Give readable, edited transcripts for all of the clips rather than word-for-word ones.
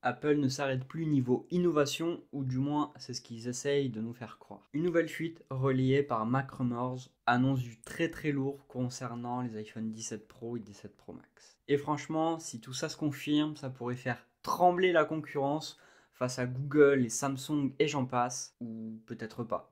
Apple ne s'arrête plus niveau innovation, ou du moins c'est ce qu'ils essayent de nous faire croire. Une nouvelle fuite relayée par Mac Rumors annonce du très lourd concernant les iPhone 17 Pro et 17 Pro Max. Et franchement, si tout ça se confirme, ça pourrait faire trembler la concurrence face à Google et Samsung et j'en passe, ou peut-être pas.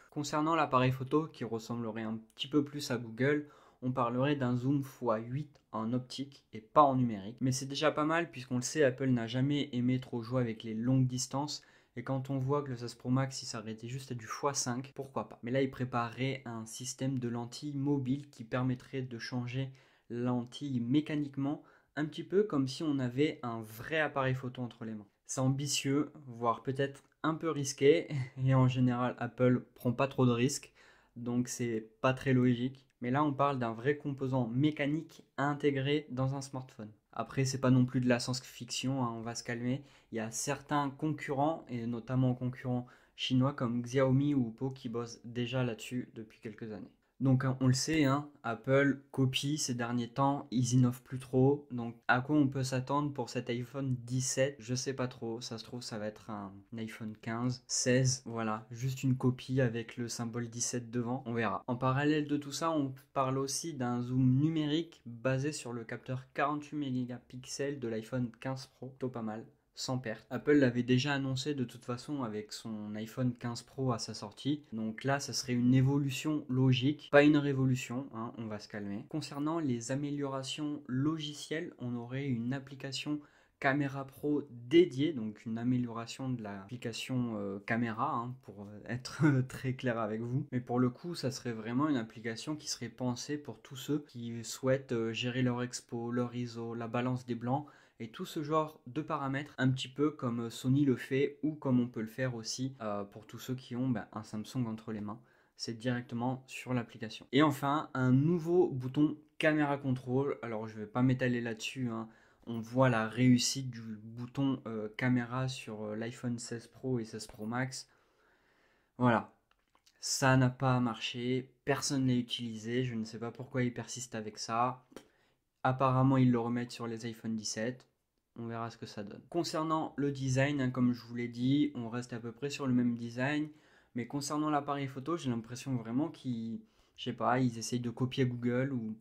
Concernant l'appareil photo qui ressemblerait un petit peu plus à Google, on parlerait d'un zoom x8 en optique et pas en numérique. Mais c'est déjà pas mal puisqu'on le sait, Apple n'a jamais aimé trop jouer avec les longues distances. Et quand on voit que le 16 Pro Max il s'arrêtait juste à du x5, pourquoi pas. Mais là il préparerait un système de lentilles mobile qui permettrait de changer la lentille mécaniquement, un petit peu comme si on avait un vrai appareil photo entre les mains. C'est ambitieux, voire peut-être un peu risqué, et en général Apple prend pas trop de risques, donc c'est pas très logique. Mais là on parle d'un vrai composant mécanique intégré dans un smartphone. Après c'est pas non plus de la science-fiction, hein, on va se calmer. Il y a certains concurrents, et notamment concurrents chinois comme Xiaomi ou Oppo qui bossent déjà là-dessus depuis quelques années. Donc on le sait, hein, Apple copie ces derniers temps, ils innovent plus trop. Donc à quoi on peut s'attendre pour cet iPhone 17? Je sais pas trop, ça se trouve ça va être un iPhone 15, 16, voilà, juste une copie avec le symbole 17 devant, on verra. En parallèle de tout ça, on parle aussi d'un zoom numérique basé sur le capteur 48 mégapixels de l'iPhone 15 Pro, plutôt pas mal. Sans perte. Apple l'avait déjà annoncé de toute façon avec son iPhone 15 Pro à sa sortie. Donc là, ça serait une évolution logique, pas une révolution, hein, on va se calmer. Concernant les améliorations logicielles, on aurait une application Caméra Pro dédiée, donc une amélioration de l'application caméra, hein, pour être très clair avec vous. Mais pour le coup, ça serait vraiment une application qui serait pensée pour tous ceux qui souhaitent gérer leur expo, leur ISO, la balance des blancs, et tout ce genre de paramètres, un petit peu comme Sony le fait ou comme on peut le faire aussi pour tous ceux qui ont un Samsung entre les mains. C'est directement sur l'application. Et enfin, un nouveau bouton caméra control. Alors je ne vais pas m'étaler là-dessus, hein. On voit la réussite du bouton caméra sur l'iPhone 16 Pro et 16 Pro Max. Voilà, ça n'a pas marché, personne ne l'a utilisé, je ne sais pas pourquoi ils persistent avec ça. Apparemment, ils le remettent sur les iPhone 17. On verra ce que ça donne. Concernant le design, hein, comme je vous l'ai dit, on reste à peu près sur le même design. Mais concernant l'appareil photo, j'ai l'impression vraiment qu'ils, je sais pas, ils essayent de copier Google ou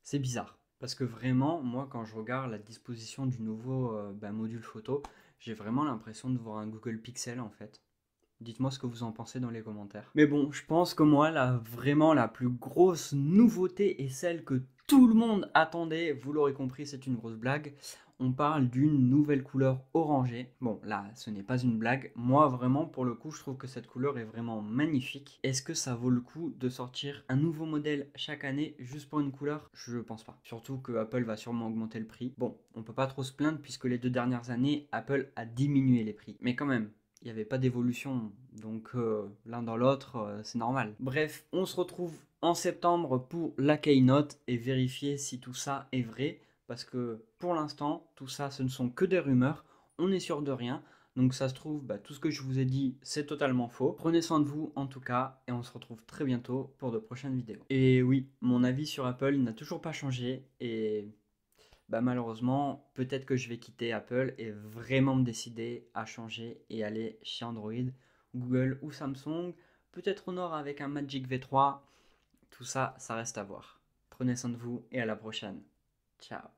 c'est bizarre. Parce que vraiment, moi, quand je regarde la disposition du nouveau module photo, j'ai vraiment l'impression de voir un Google Pixel en fait. Dites-moi ce que vous en pensez dans les commentaires. Mais bon, je pense que moi, vraiment la plus grosse nouveauté est celle que tout le monde attendait. Vous l'aurez compris, c'est une grosse blague. On parle d'une nouvelle couleur orangée. Bon, là, ce n'est pas une blague. Moi, vraiment, pour le coup, je trouve que cette couleur est vraiment magnifique. Est-ce que ça vaut le coup de sortir un nouveau modèle chaque année juste pour une couleur? Je pense pas. Surtout que Apple va sûrement augmenter le prix. Bon, on peut pas trop se plaindre puisque les 2 dernières années, Apple a diminué les prix. Mais quand même, il n'y avait pas d'évolution, donc l'un dans l'autre, c'est normal. Bref, on se retrouve en septembre pour la keynote et vérifier si tout ça est vrai, parce que pour l'instant, tout ça, ce ne sont que des rumeurs, on n'est sûr de rien, donc ça se trouve, tout ce que je vous ai dit, c'est totalement faux. Prenez soin de vous en tout cas, et on se retrouve très bientôt pour de prochaines vidéos. Et oui, mon avis sur Apple n'a toujours pas changé, et malheureusement, peut-être que je vais quitter Apple et vraiment me décider à changer et aller chez Android, Google ou Samsung. Peut-être Honor avec un Magic V3. Tout ça, ça reste à voir. Prenez soin de vous et à la prochaine. Ciao.